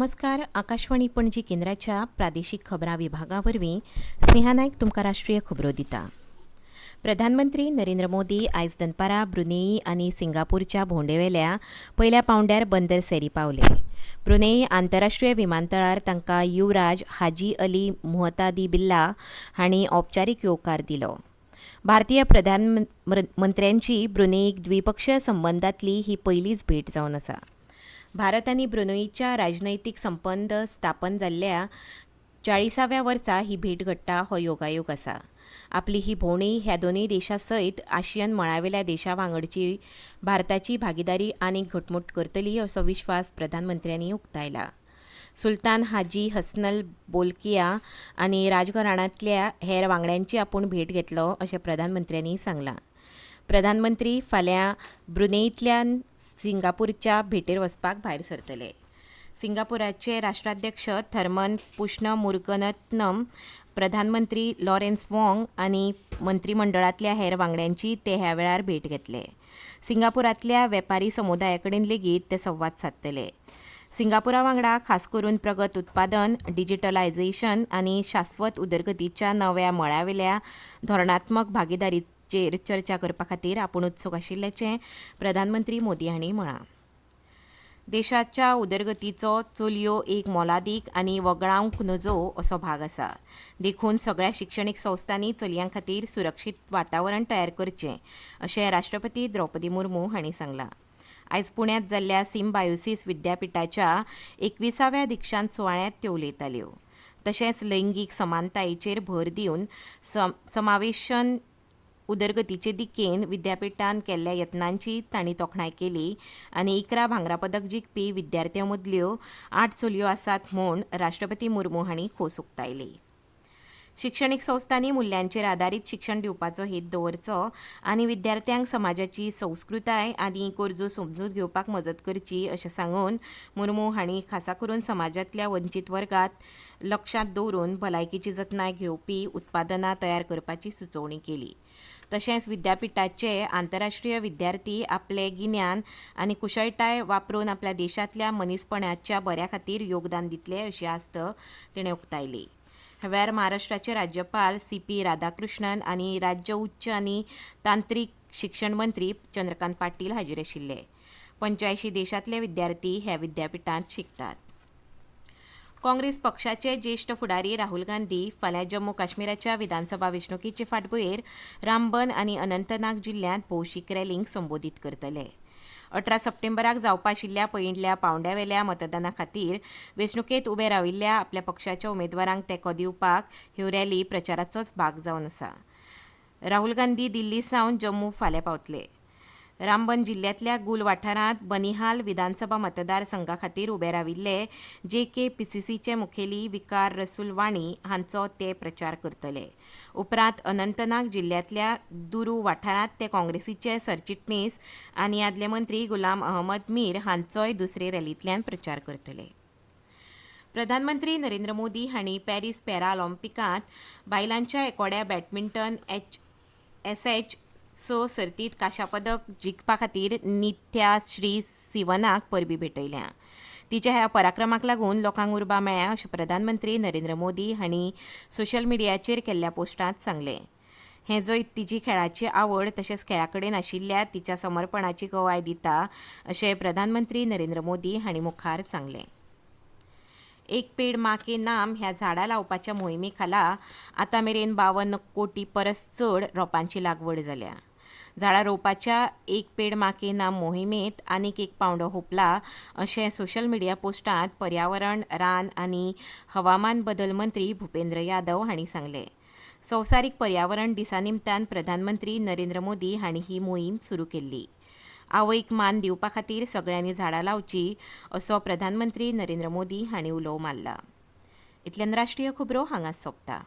नमस्कार. आकाशवाणी पणजी केंद्राच्या प्रादेशीक खबरां विभागावरवीं स्नेहा नायक तुमकां राष्ट्रीय खबरो दिता. प्रधानमंत्री नरेंद्र मोदी आयज दनपारां ब्रुनेई आनी सिंगापूरच्या भोंवडेवेल्या पयल्या पांवड्यार बंदर सेरी पावले. ब्रुनेई आंतरराष्ट्रीय विमानतळार तांकां युवराज हाजी अली मुहतादी बिल्ला हांणी औपचारीक येवकार दिलो. भारतीय प्रधानमंत्र्यांची ब्रुनेईक द्विपक्षीय संबंदांतली ही पयलीच भेट जावन आसा. भारत आनी ब्रुनेईच्या राजनैतीक संबंद स्थापन जाल्ल्या 40व्या वर्सा ही भेट घडटा हो योगायोग आसा. आपली ही भोंवडी ह्या दोनूय देशां सयत आशियन मळावेल्या देशां वांगडची भारताची भागीदारी आनीक घटमूट करतली असो विश्वास प्रधानमंत्र्यांनी उक्तायला. सुलतान हाजी हसनल बोलकिया आनी राजघराण्यांतल्या हेर वांगड्यांची आपूण भेट घेतलो अशें प्रधानमंत्र्यांनी सांगलां. प्रधानमंत्री फाल्यां ब्रुनेईंतल्यान सिंगापूरच्या भेटेर वचपाक भायर सरतले. सिंगापूराचे राष्ट्राध्यक्ष थर्मन पुष्णमुर्गनतनम, प्रधानमंत्री लॉरेन्स वॉंग आनी मंत्रीमंडळांतल्या हेर वांगड्यांची ते ह्या वेळार भेट घेतले. सिंगापूरांतल्या वेपारी समुदाया कडेन लेगीत ते संवाद सादतले. सिंगापूरा वांगडा खास करून प्रगत उत्पादन, डिजिटलायझेशन आनी शाश्वत उदरगतीच्या नव्या मळावेल्या धोरणात्मक भागीदारीचेर चर्चा करपा खातीर आपूण उत्सूक आशिल्ल्याचें प्रधानमंत्री मोदी हांणी म्हळां. देशाच्या उदरगतीचो चलयो एक मोलादीक आनी वगळावंक नजो असो भाग आसा. देखून सगळ्या शिक्षणीक संस्थांनी चलयां खातीर सुरक्षीत वातावरण तयार करचें अशें राष्ट्रपती द्रौपदी मुर्मू हांणी सांगलां. आयज पुण्यांत जाल्ल्या सिम्बायोसीस विद्यापिठाच्या 21व्या दिक्षांत सुवाळ्यांत त्यो उलयताल्यो. तशेंच लैंगीक समानतायेचेर भर दिवन समावेशन उदरगतीचे दिकेन विद्यापिठान केल्ल्या यत्नांची तांणी तोखणाय केली आनी 11 भांगरा पदक जिखपी विद्यार्थ्यां मदल्यो 8 चलयो आसात म्हूण राष्ट्रपती मुर्मू हांणी खोस उक्तायली. शिक्षणीक संस्थांनी मुल्यांचेर आदारीत शिक्षण दिवपाचो हेत दवरचो आनी विद्यार्थ्यांक समाजाची संस्कृताय आनी गरजो समजून घेवपाक मजत करची अशें सांगून मुर्मू हांणी खासा करून समाजांतल्या वंचीत वर्गात लक्षांत दवरून भलायकेची जतनाय घेवपी उत्पादनां तयार करपाची सुचोवणी केली. तशेंच विद्यापिठाचे आंतरराष्ट्रीय विद्यार्थी आपले गिन्यान आनी कुशळटाय वापरून आपल्या देशांतल्या मनीसपणाच्या बऱ्या खातीर योगदान दितले अशी आस्त तिणें उक्तायली. ह्या वेळार महाराष्ट्राचे राज्यपाल CP राधाकृष्णन आनी राज्य उच्च आनी तांत्रीक शिक्षण मंत्री चंद्रकांत पाटील हाजीर आशिल्ले. 85 देशांतले विद्यार्थी ह्या विद्यापिठांत शिकतात. काँग्रेस पक्षाचे ज्येश्ठ फुडारी राहुल गांधी फाल्यां जम्मू काश्मीराच्या विधानसभा वेंचणुकेचे फाटभुंयेर रामबन आनी अनंतनाग जिल्ल्यांत भौशीक रॅलींक संबोधीत करतले. 18 सप्टेंबराक जावपा आशिल्ल्या पयल्या पांवड्यावेल्या मतदाना खातीर वेंचणुकेंत उबे राविल्ल्या आपल्या पक्षाच्या उमेदवारांक तेंको दिवपाक ह्यो रॅली प्रचाराचोच भाग जावन आसा. राहुल गांधी दिल्ली सावन जम्मू फाल्यां पावतले. रामबन जिल्ल्यांतल्या गुल वाठारांत बनिहाल विधानसभा मतदार संघा खातीर उबे राविल्ले JK PCCचे मुखेली विकार रसूल वाणी हांचो ते प्रचार करतले. उपरांत अनंतनाग जिल्ल्यांतल्या दुरू वाठारांत ते काँग्रेसीचे सरचिटणीस आनी आदले मंत्री गुलाम अहमद मीर हांचोय दुसरे रॅलींतल्यान प्रचार करतले. प्रधानमंत्री नरेंद्र मोदी हांणी पॅरीस पॅरा ऑलिंपिकांत बायलांच्या एकोड्या बॅडमिंटन SH 6 सर्तींत कांशा पदक जिखपा खातीर नित्या श्री सिवनाक परबीं भेटयल्या. तिच्या ह्या पराक्रमाक लागून लोकांक उर्बा मेळ्ळ्या अशें प्रधानमंत्री नरेंद्र मोदी हांणी सोशल मिडियाचेर केल्ल्या पोस्टांत सांगलें. हें जैत तिची खेळाची आवड तशेंच खेळा कडेन आशिल्ल्या तिच्या समर्पणाची गवाय दिता अशें प्रधानमंत्री नरेंद्र मोदी हांणी मुखार सांगलें. एक पेड माँ के नाम ह्या झाडां लावपाच्या मोहिमे खाला आतां मेरेन 52 कोटी परस चड रोपांची लागवड जाल्या. झाडां रोवपाच्या एक पेड माँ के नाम मोहिमेंत आनीक एक पांवडो हुंपला अशें सोशल मिडिया पोस्टांत पर्यावरण, रान आनी हवामान बदल मंत्री भुपेंद्र यादव हांणी सांगलें. संवसारीक पर्यावरण दिसा निमतान प्रधानमंत्री नरेंद्र मोदी हांणी ही मोहीम सुरू केल्ली. आवयक मान दिवपा खातीर सगळ्यांनी झाडां लावची असो प्रधानमंत्री नरेंद्र मोदी हांणी उलो मारला. इतल्यान राष्ट्रीय खबरो हांगाच सोंपता.